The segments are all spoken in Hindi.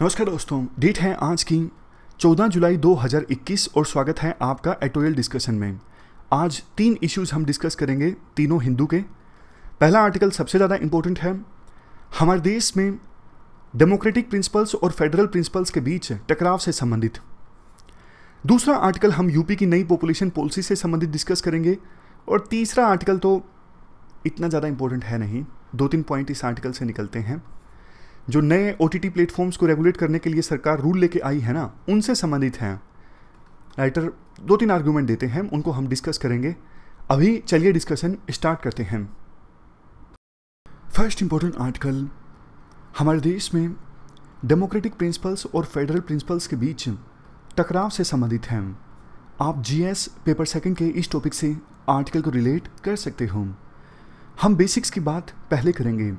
नमस्कार दोस्तों, डेट है आज की 14 जुलाई 2021 और स्वागत है आपका एडिटोरियल डिस्कशन में। आज 3 इश्यूज हम डिस्कस करेंगे, तीनों हिंदू के। पहला आर्टिकल सबसे ज़्यादा इंपॉर्टेंट है। हमारे देश में डेमोक्रेटिक प्रिंसिपल्स और फेडरल प्रिंसिपल्स के बीच टकराव से संबंधित। दूसरा आर्टिकल हम यूपी की नई पॉपुलेशन पॉलिसी से संबंधित डिस्कस करेंगे। और तीसरा आर्टिकल तो इतना ज़्यादा इंपॉर्टेंट है नहीं, 2-3 पॉइंट इस आर्टिकल से निकलते हैं। जो नए OTT प्लेटफॉर्म्स को रेगुलेट करने के लिए सरकार रूल लेके आई है ना, उनसे संबंधित हैं। राइटर 2-3 आर्गूमेंट देते हैं, उनको हम डिस्कस करेंगे। अभी चलिए डिस्कशन स्टार्ट करते हैं। फर्स्ट इंपॉर्टेंट आर्टिकल हमारे देश में डेमोक्रेटिक प्रिंसिपल्स और फेडरल प्रिंसिपल्स के बीच टकराव से संबंधित हैं। आप GS पेपर सेकंड के इस टॉपिक से आर्टिकल को रिलेट कर सकते हो। हम बेसिक्स की बात पहले करेंगे।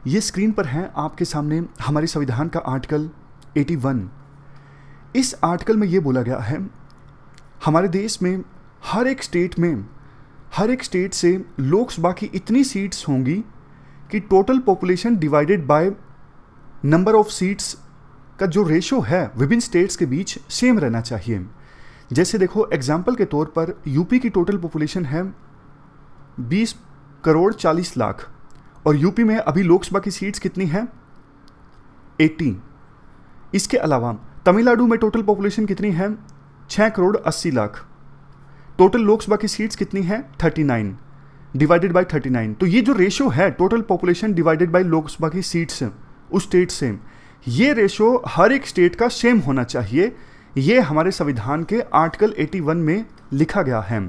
ये स्क्रीन पर है आपके सामने हमारे संविधान का आर्टिकल 81। इस आर्टिकल में ये बोला गया है, हमारे देश में हर एक स्टेट से लोकसभा की इतनी सीट्स होंगी कि total population divided by number of seats का जो रेशो है विभिन्न स्टेट्स के बीच सेम रहना चाहिए। जैसे देखो, एग्जाम्पल के तौर पर यूपी की टोटल पॉपुलेशन है 20 करोड़ 40 लाख और यूपी में अभी लोकसभा की सीट्स कितनी हैं? 80। इसके अलावा तमिलनाडु में टोटल पॉपुलेशन कितनी है? 6 करोड़ 80 लाख। टोटल लोकसभा की सीट्स कितनी है? 39 डिवाइडेड बाय 39। तो ये जो रेशो है total population divided by Lok Sabha की सीट्स उस स्टेट से, ये रेशो हर एक स्टेट का सेम होना चाहिए। ये हमारे संविधान के आर्टिकल 81 में लिखा गया है।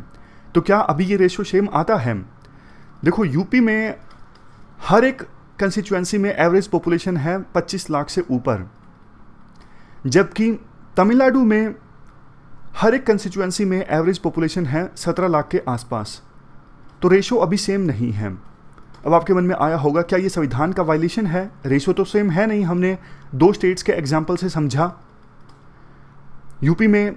तो क्या अभी ये रेशो सेम आता है? देखो, यूपी में हर एक कंस्टिट्यूएंसी में एवरेज पॉपुलेशन है 25 लाख से ऊपर, जबकि तमिलनाडु में हर एक कंस्टिट्यूएंसी में एवरेज पॉपुलेशन है 17 लाख के आसपास। तो रेशो अभी सेम नहीं है। अब आपके मन में आया होगा, क्या ये संविधान का वायलेशन है? रेशो तो सेम है नहीं, हमने 2 स्टेट्स के एग्जाम्पल से समझा। यूपी में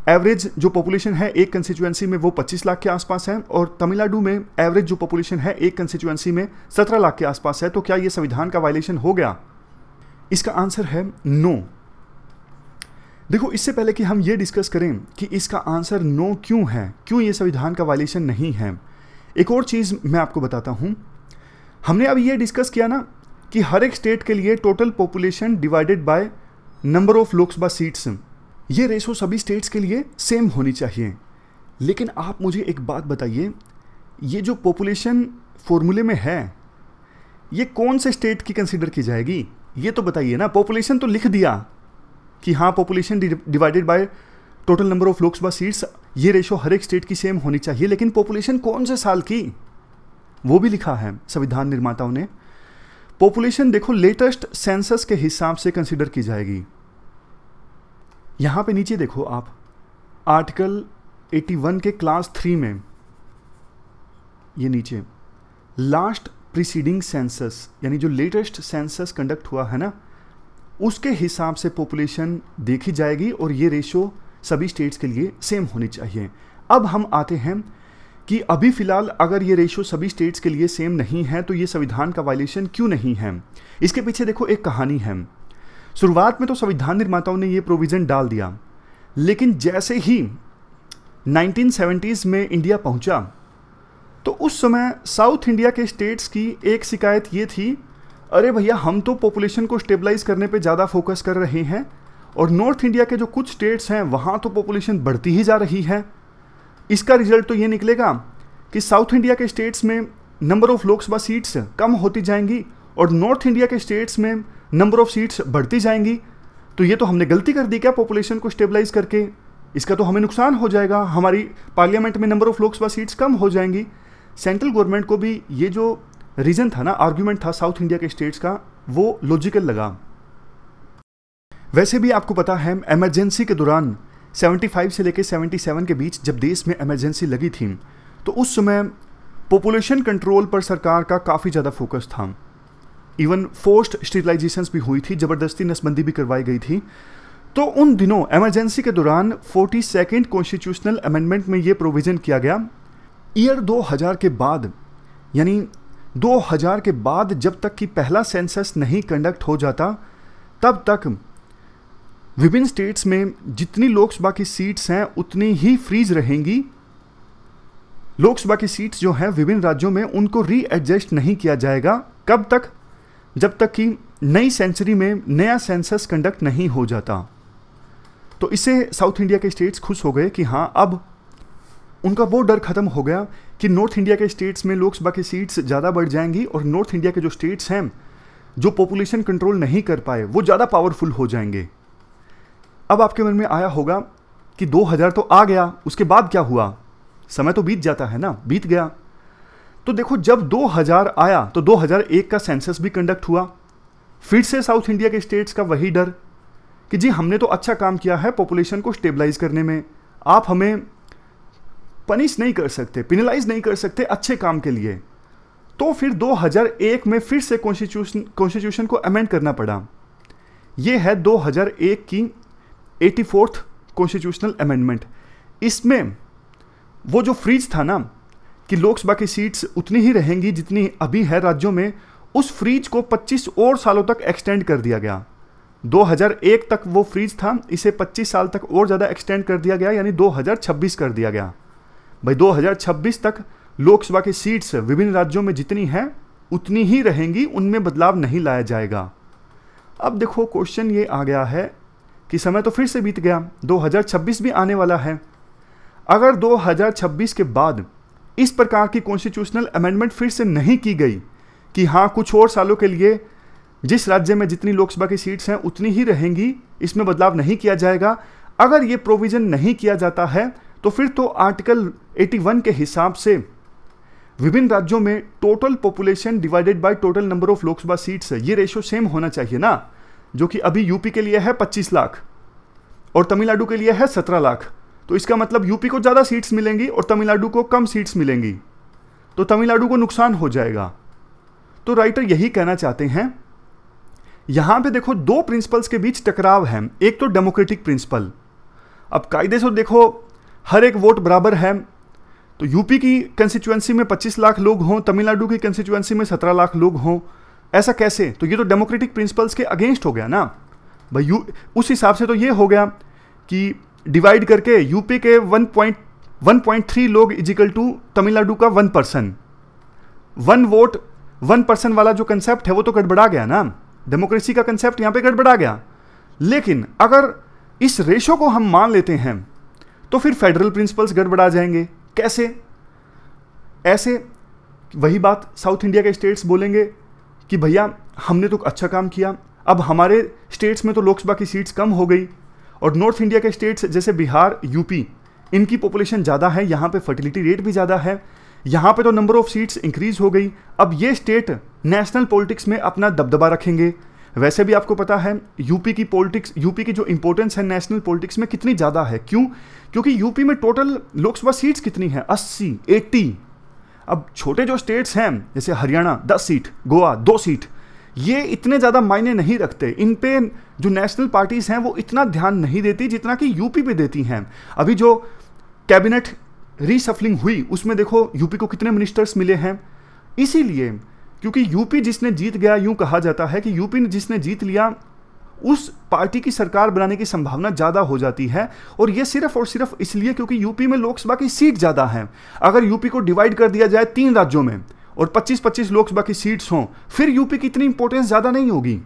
एवरेज जो पॉपुलेशन है एक कंस्टिट्यूएंसी में वो 25 लाख के आसपास है और तमिलनाडु में एवरेज जो पॉपुलेशन है एक कंस्टिट्यूएंसी में 17 लाख के आसपास है। तो क्या ये संविधान का वायलेशन हो गया? इसका आंसर है नो। देखो, इससे पहले कि हम ये डिस्कस करें कि इसका आंसर नो क्यों है, क्यों ये संविधान का वायलेशन नहीं है, एक और चीज़ मैं आपको बताता हूँ। हमने अभी ये डिस्कस किया ना कि हर एक स्टेट के लिए total population divided by number of Lok Sabha seats, ये रेशो सभी स्टेट्स के लिए सेम होनी चाहिए। लेकिन आप मुझे एक बात बताइए, ये जो पॉपुलेशन फॉर्मूले में है ये कौन से स्टेट की कंसीडर की जाएगी? ये तो बताइए ना। पॉपुलेशन तो लिख दिया कि हाँ, population divided by total number of Lok Sabha seats, ये रेशो हर एक स्टेट की सेम होनी चाहिए। लेकिन पॉपुलेशन कौन से साल की, वो भी लिखा है संविधान निर्माताओं ने। पॉपुलेशन देखो, लेटेस्ट सेंसस के हिसाब से कंसीडर की जाएगी। यहाँ पे नीचे देखो आप, आर्टिकल 81 के क्लास 3 में ये नीचे लास्ट प्रीसीडिंग सेंसस, यानी जो लेटेस्ट सेंसस कंडक्ट हुआ है ना, उसके हिसाब से पॉपुलेशन देखी जाएगी और ये रेशो सभी स्टेट्स के लिए सेम होनी चाहिए। अब हम आते हैं कि अभी फिलहाल अगर ये रेशो सभी स्टेट्स के लिए सेम नहीं है तो ये संविधान का वायलेशन क्यों नहीं है? इसके पीछे देखो एक कहानी है। शुरुआत में तो संविधान निर्माताओं ने ये प्रोविज़न डाल दिया, लेकिन जैसे ही 1970s में इंडिया पहुंचा तो उस समय साउथ इंडिया के स्टेट्स की एक शिकायत ये थी, अरे भैया, हम तो पॉपुलेशन को स्टेबलाइज करने पे ज़्यादा फोकस कर रहे हैं और नॉर्थ इंडिया के जो कुछ स्टेट्स हैं वहाँ तो पॉपुलेशन बढ़ती ही जा रही है। इसका रिजल्ट तो ये निकलेगा कि साउथ इंडिया के स्टेट्स में नंबर ऑफ लोकसभा सीट्स कम होती जाएंगी और नॉर्थ इंडिया के स्टेट्स में नंबर ऑफ सीट्स बढ़ती जाएंगी। तो ये तो हमने गलती कर दी क्या पॉपुलेशन को स्टेबलाइज करके? इसका तो हमें नुकसान हो जाएगा, हमारी पार्लियामेंट में नंबर ऑफ लोकसभा सीट्स कम हो जाएंगी। सेंट्रल गवर्नमेंट को भी ये जो रीज़न था ना, आर्ग्यूमेंट था साउथ इंडिया के स्टेट्स का, वो लॉजिकल लगा। वैसे भी आपको पता है, इमरजेंसी के दौरान 75 से लेकर 77 के बीच जब देश में इमरजेंसी लगी थी तो उस समय पॉपुलेशन कंट्रोल पर सरकार का काफ़ी ज़्यादा फोकस था। इवन फोर्स्ड स्टेरिलाइजेशंस भी हुई थी, ज़बरदस्ती नसबंदी भी करवाई गई थी। तो उन दिनों इमरजेंसी के दौरान 42nd कॉन्स्टिट्यूशनल अमेंडमेंट में ये प्रोविज़न किया गया। ईयर 2000 के बाद, यानी 2000 के बाद जब तक कि पहला सेंसस नहीं कंडक्ट हो जाता तब तक विभिन्न स्टेट्स में जितनी लोकसभा की सीट्स हैं उतनी ही फ्रीज रहेंगी। लोकसभा की सीट्स जो हैं विभिन्न राज्यों में उनको रीएडजस्ट नहीं किया जाएगा। कब तक? जब तक कि नई सेंचुरी में नया सेंसस कंडक्ट नहीं हो जाता। तो इससे साउथ इंडिया के स्टेट्स खुश हो गए कि हाँ, अब उनका वो डर खत्म हो गया कि नॉर्थ इंडिया के स्टेट्स में लोकसभा की सीट्स ज़्यादा बढ़ जाएंगी और नॉर्थ इंडिया के जो स्टेट्स हैं जो पॉपुलेशन कंट्रोल नहीं कर पाए वो ज़्यादा पावरफुल हो जाएंगे। अब आपके मन में आया होगा कि 2000 तो आ गया, उसके बाद क्या हुआ? समय तो बीत जाता है ना, बीत गया। तो देखो, जब 2000 आया तो 2001 का सेंसस भी कंडक्ट हुआ। फिर से साउथ इंडिया के स्टेट्स का वही डर कि जी हमने तो अच्छा काम किया है पॉपुलेशन को स्टेबलाइज करने में, आप हमें पनिश नहीं कर सकते, पिनलाइज नहीं कर सकते अच्छे काम के लिए। तो फिर 2001 में फिर से कॉन्स्टिट्यूशन को अमेंड करना पड़ा। यह है 2001 की 84th कॉन्स्टिट्यूशनल अमेंडमेंट। इसमें वो जो फ्रीज था ना कि लोकसभा की सीट्स उतनी ही रहेंगी जितनी अभी है राज्यों में, उस फ्रीज को 25 और सालों तक एक्सटेंड कर दिया गया। 2001 तक वो फ्रीज था, इसे 25 साल तक और ज़्यादा एक्सटेंड कर दिया गया, यानी 2026 कर दिया गया। भाई 2026 तक लोकसभा की सीट्स विभिन्न राज्यों में जितनी हैं उतनी ही रहेंगी, उनमें बदलाव नहीं लाया जाएगा। अब देखो, क्वेश्चन ये आ गया है कि समय तो फिर से बीत गया, 2026 भी आने वाला है। अगर 2026 के बाद इस प्रकार की कॉन्स्टिट्यूशनल अमेंडमेंट फिर से नहीं की गई कि हाँ कुछ और सालों के लिए जिस राज्य में जितनी लोकसभा की सीट्स हैं उतनी ही रहेंगी, इसमें बदलाव नहीं किया जाएगा, अगर ये प्रोविजन नहीं किया जाता है तो फिर तो आर्टिकल 81 के हिसाब से विभिन्न राज्यों में total population divided by total number of Lok Sabha seats, ये रेशो सेम होना चाहिए ना, जो कि अभी यूपी के लिए है 25 लाख और तमिलनाडु के लिए है 17 लाख। तो इसका मतलब यूपी को ज़्यादा सीट्स मिलेंगी और तमिलनाडु को कम सीट्स मिलेंगी, तो तमिलनाडु को नुकसान हो जाएगा। तो राइटर यही कहना चाहते हैं। यहां पे देखो, दो प्रिंसिपल्स के बीच टकराव है। एक तो डेमोक्रेटिक प्रिंसिपल, अब कायदे से देखो हर एक वोट बराबर है, तो यूपी की कंस्टिट्यूएंसी में 25 लाख लोग हों, तमिलनाडु की कंस्टिट्यूएंसी में 17 लाख लोग हों, ऐसा कैसे? तो ये तो डेमोक्रेटिक प्रिंसिपल्स के अगेंस्ट हो गया ना भाई। उस हिसाब से तो ये हो गया कि डिवाइड करके यूपी के 1.3 लोग इजिकल टू तमिलनाडु का 1 पर्सन, 1 वोट 1 पर्सन वाला जो कंसेप्ट है वो तो गड़बड़ा गया ना, डेमोक्रेसी का कंसेप्ट यहां पे गड़बड़ा गया। लेकिन अगर इस रेशो को हम मान लेते हैं तो फिर फेडरल प्रिंसिपल्स गड़बड़ा जाएंगे। कैसे? ऐसे वही बात साउथ इंडिया के स्टेट्स बोलेंगे कि भैया हमने तो अच्छा काम किया, अब हमारे स्टेट्स में तो लोकसभा की सीट्स कम हो गई, और नॉर्थ इंडिया के स्टेट्स जैसे बिहार, यूपी, इनकी पॉपुलेशन ज़्यादा है, यहाँ पे फर्टिलिटी रेट भी ज़्यादा है, यहाँ पे तो नंबर ऑफ सीट्स इंक्रीज हो गई। अब ये स्टेट नेशनल पॉलिटिक्स में अपना दबदबा रखेंगे। वैसे भी आपको पता है यूपी की पॉलिटिक्स, यूपी की जो इंपॉर्टेंस है नेशनल पॉलिटिक्स में कितनी ज़्यादा है। क्यों? क्योंकि यूपी में टोटल लोकसभा सीट्स कितनी है? 80, 80। अब छोटे जो स्टेट्स हैं जैसे हरियाणा 10 सीट, गोवा 2 सीट, ये इतने ज़्यादा मायने नहीं रखते। इन पे जो नेशनल पार्टीज़ हैं वो इतना ध्यान नहीं देती जितना कि यूपी पे देती हैं। अभी जो कैबिनेट रीसफलिंग हुई उसमें देखो यूपी को कितने मिनिस्टर्स मिले हैं। इसीलिए क्योंकि यूपी जिसने जीत गया, यूं कहा जाता है कि यूपी जिसने जीत लिया उस पार्टी की सरकार बनाने की संभावना ज़्यादा हो जाती है। और ये सिर्फ और सिर्फ इसलिए क्योंकि यूपी में लोकसभा की सीट ज़्यादा है। अगर यूपी को डिवाइड कर दिया जाए 3 राज्यों में और 25-25 लोकसभा की सीट्स हों, फिर यूपी की इतनी इंपॉर्टेंस ज़्यादा नहीं होगी।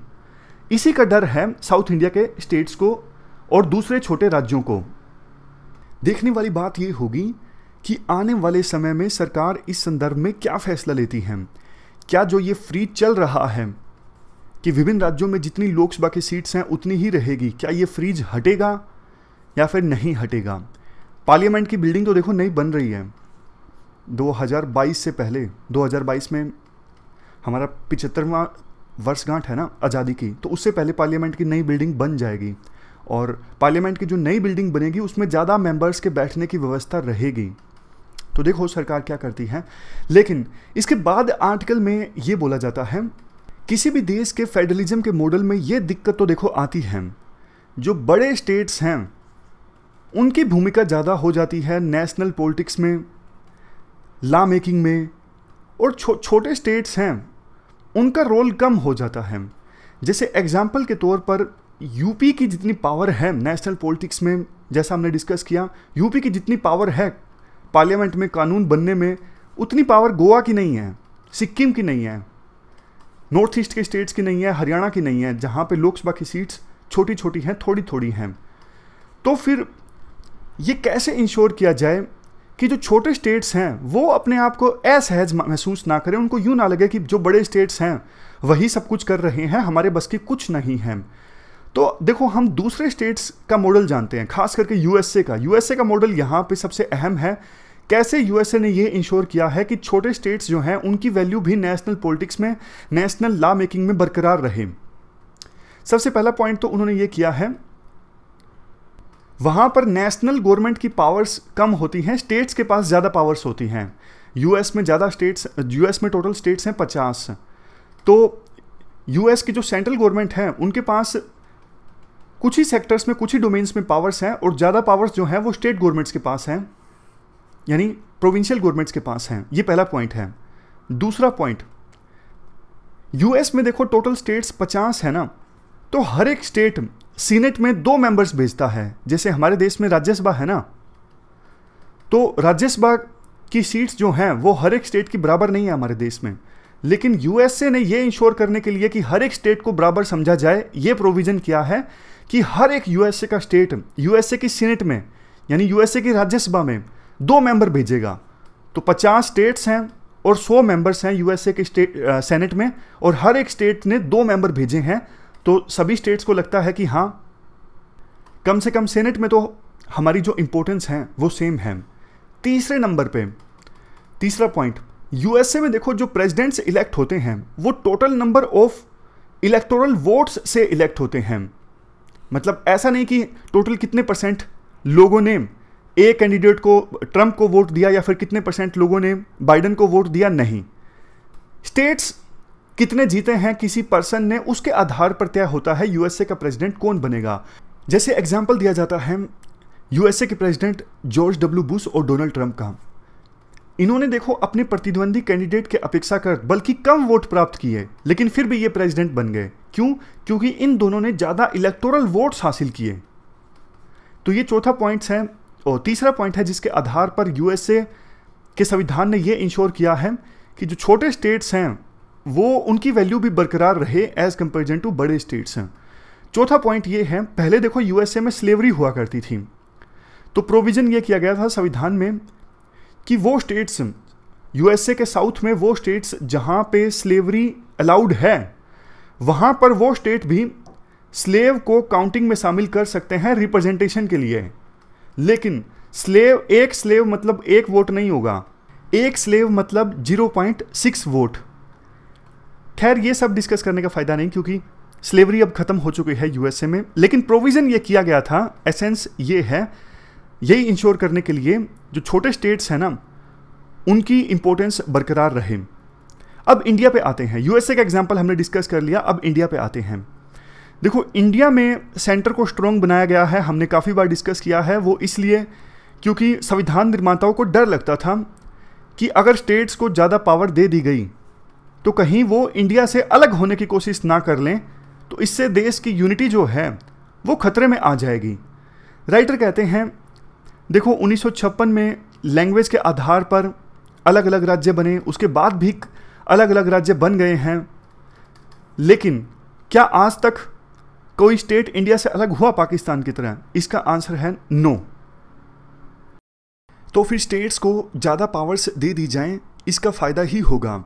इसी का डर है साउथ इंडिया के स्टेट्स को और दूसरे छोटे राज्यों को। देखने वाली बात यह होगी कि आने वाले समय में सरकार इस संदर्भ में क्या फैसला लेती है। क्या जो ये फ्रीज चल रहा है कि विभिन्न राज्यों में जितनी लोकसभा की सीट्स हैं उतनी ही रहेगी, क्या ये फ्रीज हटेगा या फिर नहीं हटेगा? पार्लियामेंट की बिल्डिंग तो देखो नई बन रही है। 2022 से पहले 2022 में हमारा 75वां वर्षगांठ है ना आज़ादी की, तो उससे पहले पार्लियामेंट की नई बिल्डिंग बन जाएगी और पार्लियामेंट की जो नई बिल्डिंग बनेगी उसमें ज़्यादा मेंबर्स के बैठने की व्यवस्था रहेगी। तो देखो सरकार क्या करती है। लेकिन इसके बाद आर्टिकल में ये बोला जाता है किसी भी देश के फेडरलिज्म के मॉडल में ये दिक्कत तो देखो आती है, जो बड़े स्टेट्स हैं उनकी भूमिका ज़्यादा हो जाती है नेशनल पॉलिटिक्स में, लॉ मेकिंग में, और छोटे स्टेट्स हैं उनका रोल कम हो जाता है। जैसे एग्जाम्पल के तौर पर यूपी की जितनी पावर है नेशनल पॉलिटिक्स में, जैसा हमने डिस्कस किया, यूपी की जितनी पावर है पार्लियामेंट में कानून बनने में, उतनी पावर गोवा की नहीं है, सिक्किम की नहीं है, नॉर्थ ईस्ट के स्टेट्स की नहीं है, हरियाणा की नहीं है, जहाँ पे लोकसभा की सीट्स छोटी छोटी हैं, थोड़ी थोड़ी हैं। तो फिर ये कैसे इंश्योर किया जाए कि जो छोटे स्टेट्स हैं वो अपने आप को असहज महसूस ना करें, उनको यूँ ना लगे कि जो बड़े स्टेट्स हैं वही सब कुछ कर रहे हैं, हमारे बस की कुछ नहीं है। तो देखो, हम दूसरे स्टेट्स का मॉडल जानते हैं, खास करके यूएसए का मॉडल यहाँ पे सबसे अहम है। कैसे यूएसए ने ये इंश्योर किया है कि छोटे स्टेट्स जो हैं उनकी वैल्यू भी नेशनल पॉलिटिक्स में, नेशनल लॉ मेकिंग में बरकरार रहे। सबसे पहला पॉइंट तो उन्होंने ये किया है, वहाँ पर नेशनल गवर्नमेंट की पावर्स कम होती हैं, स्टेट्स के पास ज़्यादा पावर्स होती हैं। यूएस में टोटल स्टेट्स हैं 50। तो यूएस की जो सेंट्रल गवर्नमेंट है उनके पास कुछ ही सेक्टर्स में, कुछ ही डोमेन्स में पावर्स हैं, और ज़्यादा पावर्स जो हैं वो स्टेट गवर्नमेंट्स के पास हैं, यानी प्रोविंशियल गवर्नमेंट्स के पास हैं। ये पहला पॉइंट है। दूसरा पॉइंट, यूएस में देखो टोटल स्टेट्स 50 है ना, तो हर एक स्टेट सीनेट में 2 मेंबर्स भेजता है। जैसे हमारे देश में राज्यसभा है ना, तो राज्यसभा की सीट्स जो हैं वो हर एक स्टेट की बराबर नहीं है हमारे देश में, लेकिन यूएसए ने ये इंश्योर करने के लिए कि हर एक स्टेट को बराबर समझा जाए, ये प्रोविजन किया है कि हर एक यूएसए का स्टेट यूएसए की सीनेट में, यानी यूएसए की राज्यसभा में 2 मेंबर भेजेगा। तो 50 स्टेट्स हैं और 100 मेंबर्स हैं यूएसए के सेनेट में, और हर एक स्टेट ने 2 मेंबर भेजे हैं। तो सभी स्टेट्स को लगता है कि हाँ, कम से कम सेनेट में तो हमारी जो इंपॉर्टेंस है वो सेम है। तीसरे नंबर पे तीसरा पॉइंट, यूएसए में देखो जो प्रेसिडेंट्स इलेक्ट होते हैं वो total number of electoral votes से इलेक्ट होते हैं। मतलब ऐसा नहीं कि टोटल कितने परसेंट लोगों ने ए कैंडिडेट को, ट्रंप को वोट दिया, या फिर कितने परसेंट लोगों ने बाइडन को वोट दिया, नहीं। स्टेट्स कितने जीते हैं किसी पर्सन ने, उसके आधार पर तय होता है यूएसए का प्रेसिडेंट कौन बनेगा। जैसे एग्जाम्पल दिया जाता है यूएसए के प्रेसिडेंट जॉर्ज डब्ल्यू बुश और डोनाल्ड ट्रंप का। इन्होंने देखो अपने प्रतिद्वंदी कैंडिडेट के अपेक्षाकृत बल्कि कम वोट प्राप्त किए, लेकिन फिर भी ये प्रेसिडेंट बन गए। क्यों? क्योंकि इन दोनों ने ज़्यादा इलेक्टोरल वोट्स हासिल किए। तो ये चौथा पॉइंट है। और तीसरा पॉइंट है जिसके आधार पर यूएसए के संविधान ने ये इंश्योर किया है कि जो छोटे स्टेट्स हैं वो उनकी वैल्यू भी बरकरार रहे एज कंपेरिजन टू बड़े स्टेट्स हैं। चौथा पॉइंट ये है, पहले देखो यूएसए में स्लेवरी हुआ करती थी, तो प्रोविजन ये किया गया था संविधान में कि वो स्टेट्स, यूएसए के साउथ में वो स्टेट्स जहाँ पे स्लेवरी अलाउड है, वहाँ पर वो स्टेट भी स्लेव को काउंटिंग में शामिल कर सकते हैं रिप्रेजेंटेशन के लिए। लेकिन एक स्लेव मतलब 1 वोट नहीं होगा, एक स्लेव मतलब 0.6 वोट। खैर ये सब डिस्कस करने का फायदा नहीं, क्योंकि स्लेवरी अब खत्म हो चुकी है यूएसए में। लेकिन प्रोविजन ये किया गया था, एसेंस ये है, यही इंश्योर करने के लिए जो छोटे स्टेट्स हैं ना उनकी इंपॉर्टेंस बरकरार रहे। अब इंडिया पे आते हैं। यूएसए का एग्जांपल हमने डिस्कस कर लिया, अब इंडिया पे आते हैं। देखो इंडिया में सेंटर को स्ट्रॉन्ग बनाया गया है, हमने काफ़ी बार डिस्कस किया है। वो इसलिए क्योंकि संविधान निर्माताओं को डर लगता था कि अगर स्टेट्स को ज़्यादा पावर दे दी गई तो कहीं वो इंडिया से अलग होने की कोशिश ना कर लें, तो इससे देश की यूनिटी जो है वो खतरे में आ जाएगी। राइटर कहते हैं देखो 1956 में लैंग्वेज के आधार पर अलग अलग राज्य बने, उसके बाद भी अलग अलग राज्य बन गए हैं, लेकिन क्या आज तक कोई स्टेट इंडिया से अलग हुआ पाकिस्तान की तरह? इसका आंसर है नो। तो फिर स्टेट्स को ज़्यादा पावर्स दे दी जाएं, इसका फ़ायदा ही होगा।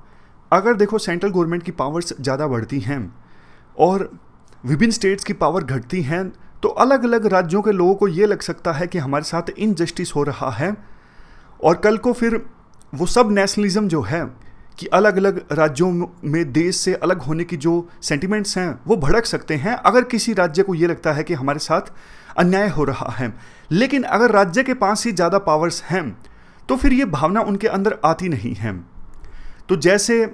अगर देखो सेंट्रल गवर्नमेंट की पावर्स ज़्यादा बढ़ती हैं और विभिन्न स्टेट्स की पावर घटती हैं, तो अलग अलग राज्यों के लोगों को ये लग सकता है कि हमारे साथ इनजस्टिस हो रहा है, और कल को फिर वो सब नेशनलिज्म जो है कि अलग अलग राज्यों में देश से अलग होने की जो सेंटिमेंट्स हैं वो भड़क सकते हैं अगर किसी राज्य को ये लगता है कि हमारे साथ अन्याय हो रहा है। लेकिन अगर राज्य के पास ही ज़्यादा पावर्स हैं तो फिर ये भावना उनके अंदर आती नहीं है। तो जैसे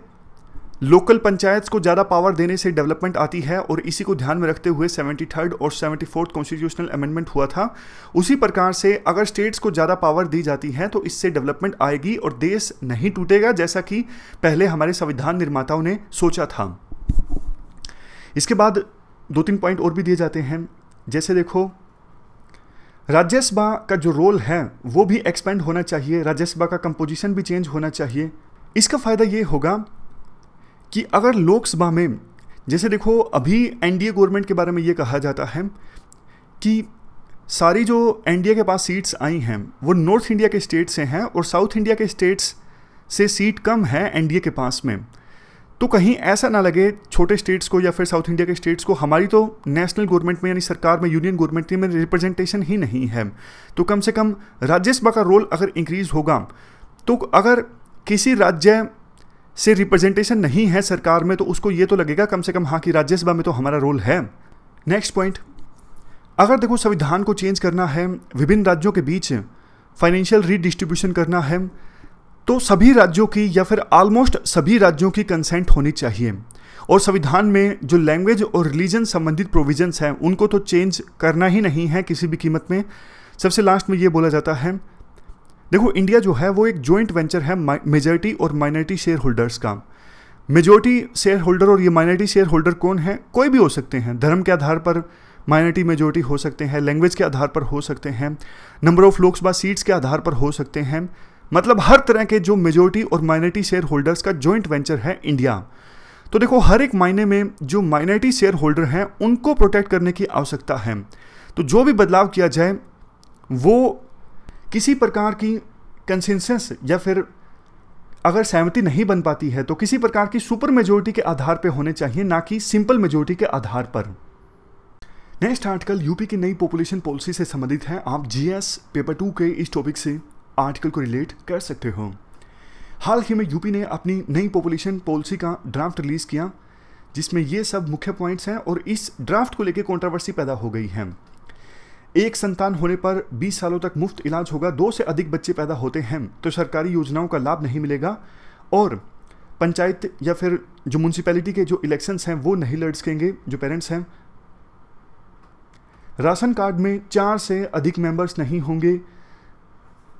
लोकल पंचायत को ज़्यादा पावर देने से डेवलपमेंट आती है, और इसी को ध्यान में रखते हुए 73rd और 74th कॉन्स्टिट्यूशनल अमेंडमेंट हुआ था, उसी प्रकार से अगर स्टेट्स को ज़्यादा पावर दी जाती है तो इससे डेवलपमेंट आएगी और देश नहीं टूटेगा, जैसा कि पहले हमारे संविधान निर्माताओं ने सोचा था। इसके बाद 2-3 पॉइंट और भी दिए जाते हैं, जैसे देखो राज्यसभा का जो रोल है वो भी एक्सपेंड होना चाहिए, राज्यसभा का कंपोजिशन भी चेंज होना चाहिए। इसका फ़ायदा ये होगा कि अगर लोकसभा में, जैसे देखो अभी एनडीए गवर्नमेंट के बारे में ये कहा जाता है कि सारी जो एनडीए के पास सीट्स आई हैं वो नॉर्थ इंडिया के स्टेट से हैं और साउथ इंडिया के स्टेट्स से सीट कम है एनडीए के पास में। तो कहीं ऐसा ना लगे छोटे स्टेट्स को या फिर साउथ इंडिया के स्टेट्स को हमारी तो नेशनल गवर्नमेंट में यानी सरकार में, यूनियन गवर्नमेंट में रिप्रेजेंटेशन ही नहीं है। तो कम से कम राज्यसभा का रोल अगर इंक्रीज होगा तो अगर किसी राज्य से रिप्रेजेंटेशन नहीं है सरकार में तो उसको ये तो लगेगा कम से कम हाँ कि राज्यसभा में तो हमारा रोल है। नेक्स्ट पॉइंट, अगर देखो संविधान को चेंज करना है, विभिन्न राज्यों के बीच फाइनेंशियल रीडिस्ट्रीब्यूशन करना है, तो सभी राज्यों की या फिर ऑलमोस्ट सभी राज्यों की कंसेंट होनी चाहिए। और संविधान में जो लैंग्वेज और रिलीजन संबंधित प्रोविजंस हैं उनको तो चेंज करना ही नहीं है किसी भी कीमत में। सबसे लास्ट में ये बोला जाता है, देखो इंडिया जो है वो एक जॉइंट वेंचर है मेजॉरिटी और माइनॉरिटी शेयर होल्डर्स का। मेजॉरिटी शेयर होल्डर और ये माइनॉरिटी शेयर होल्डर कौन है? कोई भी हो सकते हैं, धर्म के आधार पर माइनॉरिटी मेजॉरिटी हो सकते हैं, लैंग्वेज के आधार पर हो सकते हैं, नंबर ऑफ लोकसभा सीट्स के आधार पर हो सकते हैं, मतलब हर तरह के जो मेजॉरिटी और माइनॉरिटी शेयर होल्डर्स का जॉइंट वेंचर है इंडिया। तो देखो हर एक मायने में जो माइनॉरिटी शेयर होल्डर हैं उनको प्रोटेक्ट करने की आवश्यकता है। तो जो भी बदलाव किया जाए वो किसी प्रकार की कंसेंसस या फिर अगर सहमति नहीं बन पाती है तो किसी प्रकार की सुपर मेजॉरिटी के आधार पर होने चाहिए, ना कि सिंपल मेजॉरिटी के आधार पर। नेक्स्ट आर्टिकल यूपी की नई पॉपुलेशन पॉलिसी से संबंधित है। आप जीएस पेपर 2 के इस टॉपिक से आर्टिकल को रिलेट कर सकते हो। हाल ही में यूपी ने अपनी नई पॉपुलेशन पॉलिसी का ड्राफ्ट रिलीज किया जिसमें ये सब मुख्य पॉइंट्स हैं और इस ड्राफ्ट को लेकर कंट्रोवर्सी पैदा हो गई है। एक संतान होने पर 20 सालों तक मुफ्त इलाज होगा, 2 से अधिक बच्चे पैदा होते हैं तो सरकारी योजनाओं का लाभ नहीं मिलेगा और पंचायत या फिर जो म्यूनसिपैलिटी के जो इलेक्शंस हैं वो नहीं लड़ सकेंगे जो पेरेंट्स हैं। राशन कार्ड में 4 से अधिक मेंबर्स नहीं होंगे।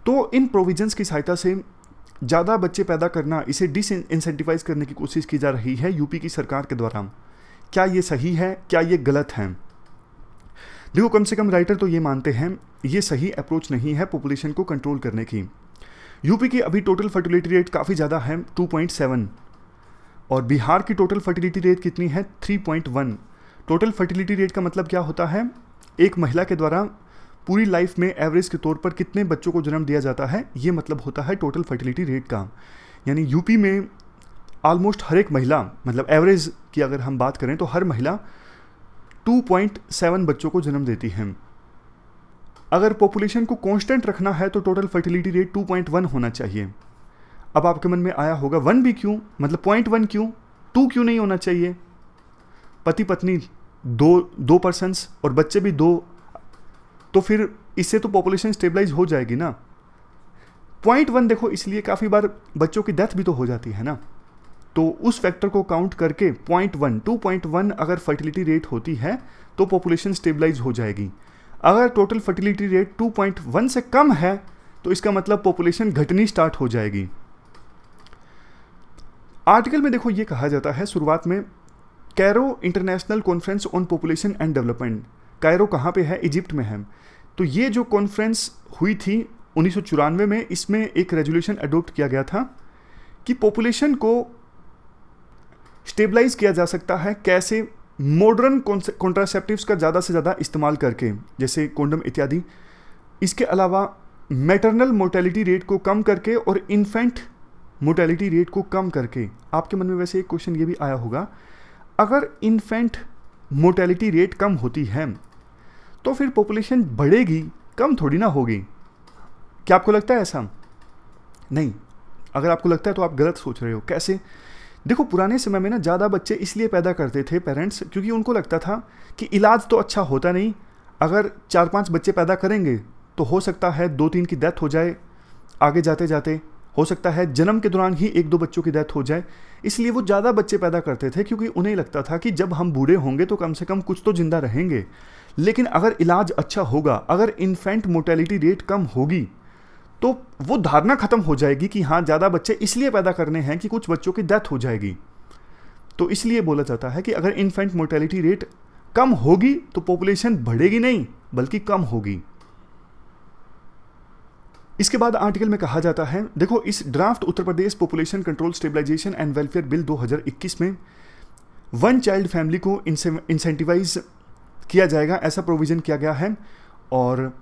तो इन प्रोविजंस की सहायता से ज़्यादा बच्चे पैदा करना, इसे डिसइंसेंटिवाइज करने की कोशिश की जा रही है यूपी की सरकार के द्वारा। क्या ये सही है? क्या ये गलत है? देखो कम से कम राइटर तो ये मानते हैं ये सही अप्रोच नहीं है पॉपुलेशन को कंट्रोल करने की। यूपी की अभी टोटल फर्टिलिटी रेट काफ़ी ज़्यादा है 2.7 और बिहार की टोटल फर्टिलिटी रेट कितनी है 3.1। टोटल फर्टिलिटी रेट का मतलब क्या होता है? एक महिला के द्वारा पूरी लाइफ में एवरेज के तौर पर कितने बच्चों को जन्म दिया जाता है, ये मतलब होता है टोटल फर्टिलिटी रेट का। यानी यूपी में ऑलमोस्ट हर एक महिला, मतलब एवरेज की अगर हम बात करें तो हर महिला 2.7 बच्चों को जन्म देती है। अगर पॉपुलेशन को कांस्टेंट रखना है तो टोटल फर्टिलिटी रेट 2.1 होना चाहिए। अब आपके मन में आया होगा 1 भी क्यों, मतलब 0.1 क्यों, 2 क्यों नहीं होना चाहिए? पति पत्नी दो पर्सन्स और बच्चे भी 2, तो फिर इससे तो पॉपुलेशन स्टेबलाइज हो जाएगी ना। 0.1 देखो इसलिए काफ़ी बार बच्चों की डेथ भी तो हो जाती है ना, तो उस फैक्टर को काउंट करके 2.1 अगर फर्टिलिटी रेट होती है तो पॉपुलेशन स्टेबलाइज हो जाएगी। अगर टोटल फर्टिलिटी रेट 2.1 से कम है तो इसका मतलब पॉपुलेशन घटनी स्टार्ट हो जाएगी। आर्टिकल में देखो ये कहा जाता है शुरुआत में, Cairo international conference on population and development. Cairo कहाँ पे है? इजिप्ट में है। तो ये जो कॉन्फ्रेंस हुई थी 1994 में, इसमें एक रेजोल्यूशन अडॉप्ट किया गया था कि पॉपुलेशन को स्टेबलाइज किया जा सकता है कैसे, मॉडर्न कॉन्ट्रासेप्टिव्स का ज़्यादा से ज़्यादा इस्तेमाल करके, जैसे कॉन्डम इत्यादि। इसके अलावा मैटरनल मोर्टेलिटी रेट को कम करके और इन्फेंट मोर्टेलिटी रेट को कम करके। आपके मन में वैसे एक क्वेश्चन ये भी आया होगा, अगर इन्फेंट मोर्टेलिटी रेट कम होती है तो फिर पॉपुलेशन बढ़ेगी, कम थोड़ी ना होगी। क्या आपको लगता है ऐसा? नहीं। अगर आपको लगता है तो आप गलत सोच रहे हो। कैसे? देखो पुराने समय में ना ज़्यादा बच्चे इसलिए पैदा करते थे पेरेंट्स क्योंकि उनको लगता था कि इलाज तो अच्छा होता नहीं, अगर 4-5 बच्चे पैदा करेंगे तो हो सकता है 2-3 की डेथ हो जाए, आगे जाते जाते हो सकता है जन्म के दौरान ही 1-2 बच्चों की डेथ हो जाए। इसलिए वो ज़्यादा बच्चे पैदा करते थे क्योंकि उन्हें लगता था कि जब हम बूढ़े होंगे तो कम से कम कुछ तो जिंदा रहेंगे। लेकिन अगर इलाज अच्छा होगा, अगर इन्फेंट मोर्टेलिटी रेट कम होगी तो वो धारणा खत्म हो जाएगी कि हाँ ज़्यादा बच्चे इसलिए पैदा करने हैं कि कुछ बच्चों की डेथ हो जाएगी। तो इसलिए बोला जाता है कि अगर इन्फेंट मोर्टेलिटी रेट कम होगी तो पॉपुलेशन बढ़ेगी नहीं बल्कि कम होगी। इसके बाद आर्टिकल में कहा जाता है, देखो इस draft Uttar Pradesh population control stabilisation and welfare bill 2021 में वन चाइल्ड फैमिली को इंसेंटिवाइज किया जाएगा, ऐसा प्रोविजन किया गया है। और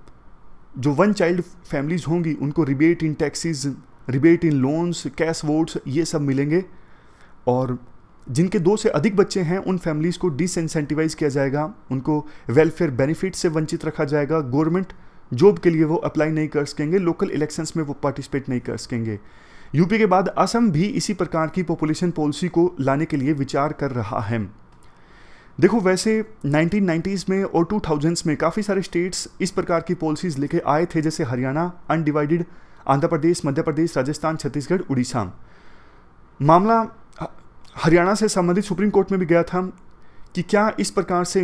जो वन चाइल्ड फैमिलीज होंगी उनको rebate in taxes, rebate in loans, cash votes ये सब मिलेंगे। और जिनके 2 से अधिक बच्चे हैं उन फैमिलीज़ को डिसइंसेंटिवाइज किया जाएगा, उनको वेलफेयर बेनिफिट से वंचित रखा जाएगा, गवर्नमेंट जॉब के लिए वो अप्लाई नहीं कर सकेंगे, लोकल इलेक्शंस में वो पार्टिसिपेट नहीं कर सकेंगे। यूपी के बाद असम भी इसी प्रकार की पॉपुलेशन पॉलिसी को लाने के लिए विचार कर रहा है। देखो वैसे 1990s में और 2000s में काफ़ी सारे स्टेट्स इस प्रकार की पॉलिसीज़ लेके आए थे, जैसे हरियाणा अनडिवाइडेड, आंध्र प्रदेश, मध्य प्रदेश, राजस्थान, छत्तीसगढ़, उड़ीसा। मामला हरियाणा से संबंधित सुप्रीम कोर्ट में भी गया था कि क्या इस प्रकार से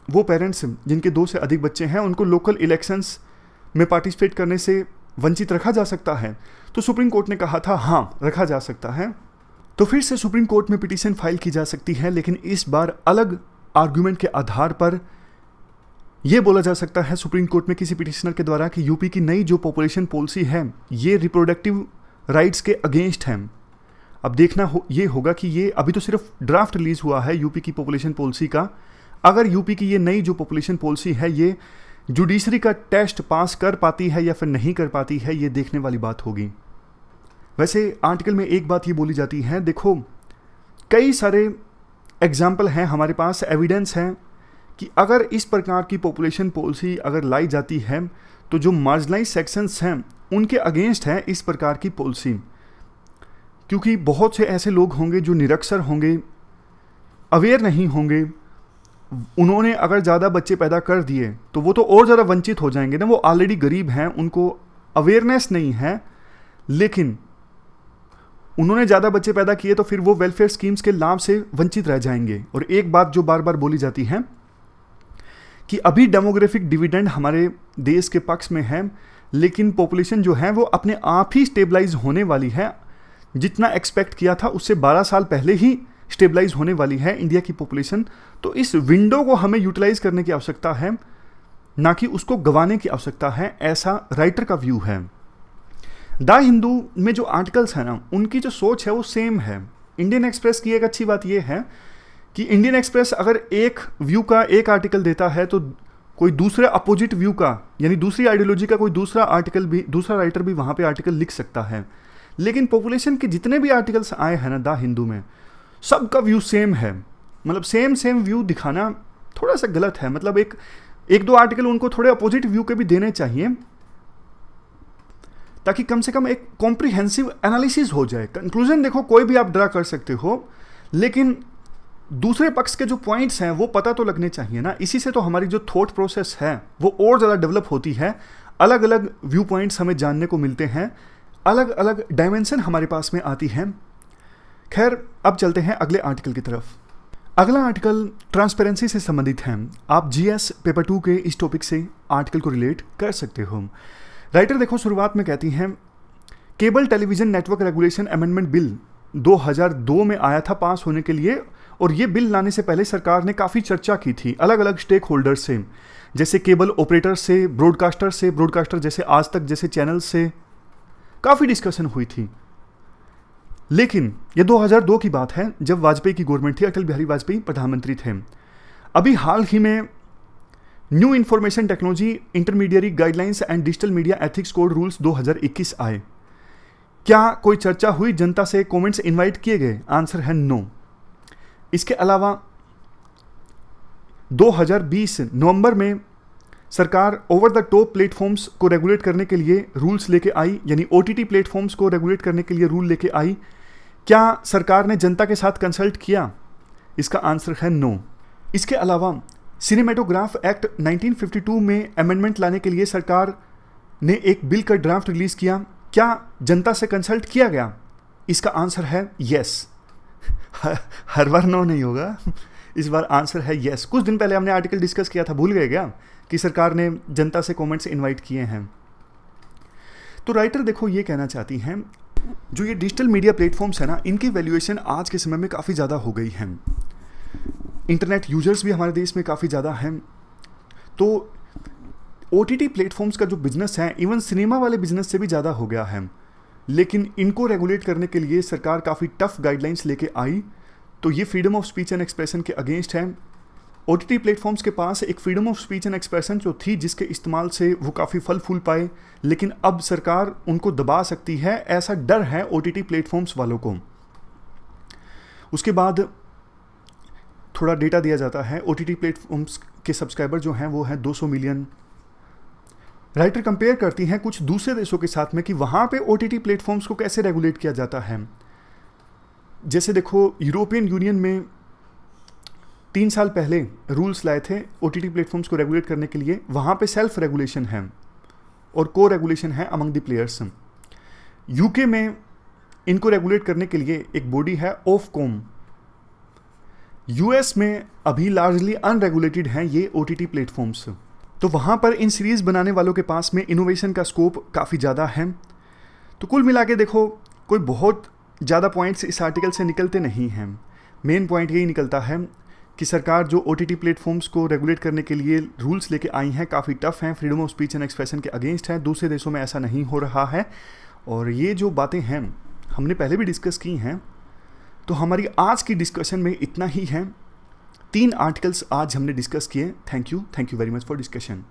वो पेरेंट्स जिनके 2 से अधिक बच्चे हैं उनको लोकल इलेक्शंस में पार्टिसिपेट करने से वंचित रखा जा सकता है। तो सुप्रीम कोर्ट ने कहा था हाँ रखा जा सकता है। तो फिर से सुप्रीम कोर्ट में पिटीशन फाइल की जा सकती है, लेकिन इस बार अलग आर्गुमेंट के आधार पर यह बोला जा सकता है सुप्रीम कोर्ट में किसी पिटिशनर के द्वारा कि यूपी की नई जो पॉपुलेशन पॉलिसी है ये रिप्रोडक्टिव राइट्स के अगेंस्ट है। अब देखना ये होगा कि ये अभी तो सिर्फ ड्राफ्ट रिलीज हुआ है यूपी की पॉपुलेशन पॉलिसी का। अगर यूपी की ये नई जो पॉपुलेशन पॉलिसी है ये जुडिशरी का टेस्ट पास कर पाती है या फिर नहीं कर पाती है, ये देखने वाली बात होगी। वैसे आर्टिकल में एक बात ये बोली जाती है, देखो कई सारे एग्जाम्पल हैं हमारे पास, एविडेंस है कि अगर इस प्रकार की पॉपुलेशन पॉलिसी अगर लाई जाती है तो जो मार्जिनलाइज सेक्शंस हैं उनके अगेंस्ट है इस प्रकार की पॉलिसी, क्योंकि बहुत से ऐसे लोग होंगे जो निरक्षर होंगे, अवेयर नहीं होंगे, उन्होंने अगर ज़्यादा बच्चे पैदा कर दिए तो वो तो और ज़्यादा वंचित हो जाएंगे ना, वो ऑलरेडी गरीब हैं, उनको अवेयरनेस नहीं है, लेकिन उन्होंने ज़्यादा बच्चे पैदा किए तो फिर वो वेलफेयर स्कीम्स के लाभ से वंचित रह जाएंगे। और एक बात जो बार बार बोली जाती है कि अभी डेमोग्राफिक डिविडेंड हमारे देश के पक्ष में है, लेकिन पॉपुलेशन जो है वो अपने आप ही स्टेबलाइज होने वाली है। जितना एक्सपेक्ट किया था उससे 12 साल पहले ही स्टेबलाइज होने वाली है इंडिया की पॉपुलेशन। तो इस विंडो को हमें यूटिलाइज करने की आवश्यकता है, ना कि उसको गंवाने की आवश्यकता है, ऐसा राइटर का व्यू है। द हिंदू में जो आर्टिकल्स हैं ना उनकी जो सोच है वो सेम है। इंडियन एक्सप्रेस की एक अच्छी बात यह है कि इंडियन एक्सप्रेस अगर एक व्यू का एक आर्टिकल देता है तो कोई दूसरे अपोजिट व्यू का यानी दूसरी आइडियोलॉजी का कोई दूसरा आर्टिकल भी, दूसरा राइटर भी वहाँ पे आर्टिकल लिख सकता है। लेकिन पॉपुलेशन के जितने भी आर्टिकल्स आए हैं ना द हिंदू में, सबका व्यू सेम है। मतलब सेम व्यू दिखाना थोड़ा सा गलत है। मतलब एक दो आर्टिकल उनको थोड़े अपोजिट व्यू के भी देने चाहिए, ताकि कम से कम एक कॉम्प्रिहेंसिव एनालिसिस हो जाए। कंक्लूजन देखो कोई भी आप ड्रा कर सकते हो, लेकिन दूसरे पक्ष के जो पॉइंट्स हैं वो पता तो लगने चाहिए ना। इसी से तो हमारी जो थॉट प्रोसेस है वो और ज़्यादा डेवलप होती है। अलग अलग व्यू पॉइंट्स हमें जानने को मिलते हैं, अलग अलग डायमेंशन हमारे पास में आती है। खैर अब चलते हैं अगले आर्टिकल की तरफ। अगला आर्टिकल ट्रांसपेरेंसी से संबंधित है। आप जीएस पेपर 2 के इस टॉपिक से आर्टिकल को रिलेट कर सकते हो। राइटर देखो शुरुआत में कहती हैं, cable television network regulation amendment bill 2002 में आया था पास होने के लिए, और ये बिल लाने से पहले सरकार ने काफ़ी चर्चा की थी अलग अलग स्टेक होल्डर से, जैसे केबल ऑपरेटर से, ब्रॉडकास्टर जैसे आज तक जैसे चैनल से काफ़ी डिस्कशन हुई थी। लेकिन ये 2002 की बात है जब वाजपेयी की गवर्नमेंट थी, अटल बिहारी वाजपेयी प्रधानमंत्री थे। अभी हाल ही में new information technology intermediary guidelines and digital media ethics code rules 2021 आए। क्या कोई चर्चा हुई, जनता से कमेंट्स इनवाइट किए गए? आंसर है नो। इसके अलावा 2020 नवंबर में सरकार ओवर द टॉप प्लेटफॉर्म्स को रेगुलेट करने के लिए रूल्स लेके आई, यानी ओटीटी प्लेटफॉर्म्स को रेगुलेट करने के लिए रूल लेके आई। क्या सरकार ने जनता के साथ कंसल्ट किया? इसका आंसर है नो। इसके अलावा सिनेमेटोग्राफ एक्ट 1952 में अमेंडमेंट लाने के लिए सरकार ने एक बिल का ड्राफ्ट रिलीज किया। क्या जनता से कंसल्ट किया गया? इसका आंसर है यस। हर बार नो नहीं होगा, इस बार आंसर है यस। कुछ दिन पहले हमने आर्टिकल डिस्कस किया था, भूल गए क्या, कि सरकार ने जनता से कमेंट्स इनवाइट किए हैं। तो राइटर देखो ये कहना चाहती हैं जो ये डिजिटल मीडिया प्लेटफॉर्म्स है ना, इनकी वैल्यूएशन आज के समय में काफ़ी ज़्यादा हो गई है। इंटरनेट यूजर्स भी हमारे देश में काफ़ी ज़्यादा हैं। तो OTT प्लेटफॉर्म्स का जो बिजनेस है इवन सिनेमा वाले बिजनेस से भी ज़्यादा हो गया है। लेकिन इनको रेगुलेट करने के लिए सरकार काफ़ी टफ गाइडलाइंस लेके आई। तो ये freedom of speech and expression के अगेंस्ट है। OTT प्लेटफॉर्म्स के पास एक freedom of speech and expression जो थी, जिसके इस्तेमाल से वो काफ़ी फल फूल पाए, लेकिन अब सरकार उनको दबा सकती है, ऐसा डर है OTT प्लेटफॉर्म्स वालों को। उसके बाद थोड़ा डेटा दिया जाता है। OTT प्लेटफॉर्म्स के सब्सक्राइबर जो हैं वो हैं 200 मिलियन। राइटर कंपेयर करती हैं कुछ दूसरे देशों के साथ में कि वहाँ पे OTT प्लेटफॉर्म्स को कैसे रेगुलेट किया जाता है। जैसे देखो, यूरोपियन यूनियन में 3 साल पहले रूल्स लाए थे OTT प्लेटफॉर्म्स को रेगुलेट करने के लिए। वहाँ पे सेल्फ रेगुलेशन है और को रेगुलेशन है अमंग द प्लेयर्स। यूके में इनको रेगुलेट करने के लिए एक बॉडी है ऑफकॉम। यूएस में अभी लार्जली अनरेगुलेटेड हैं ये OTT प्लेटफॉर्म्स। तो वहाँ पर इन सीरीज़ बनाने वालों के पास में इनोवेशन का स्कोप काफ़ी ज़्यादा है। तो कुल मिला के देखो, कोई बहुत ज़्यादा पॉइंट्स इस आर्टिकल से निकलते नहीं हैं। मेन पॉइंट यही निकलता है कि सरकार जो OTT प्लेटफॉर्म्स को रेगुलेट करने के लिए रूल्स लेके आई हैं काफ़ी टफ हैं, freedom of speech and expression के अगेंस्ट हैं। दूसरे देशों में ऐसा नहीं हो रहा है। और ये जो बातें हैं हमने पहले भी डिस्कस की हैं। तो हमारी आज की डिस्कशन में इतना ही है। 3 आर्टिकल्स आज हमने डिस्कस किए। Thank you very much for discussion.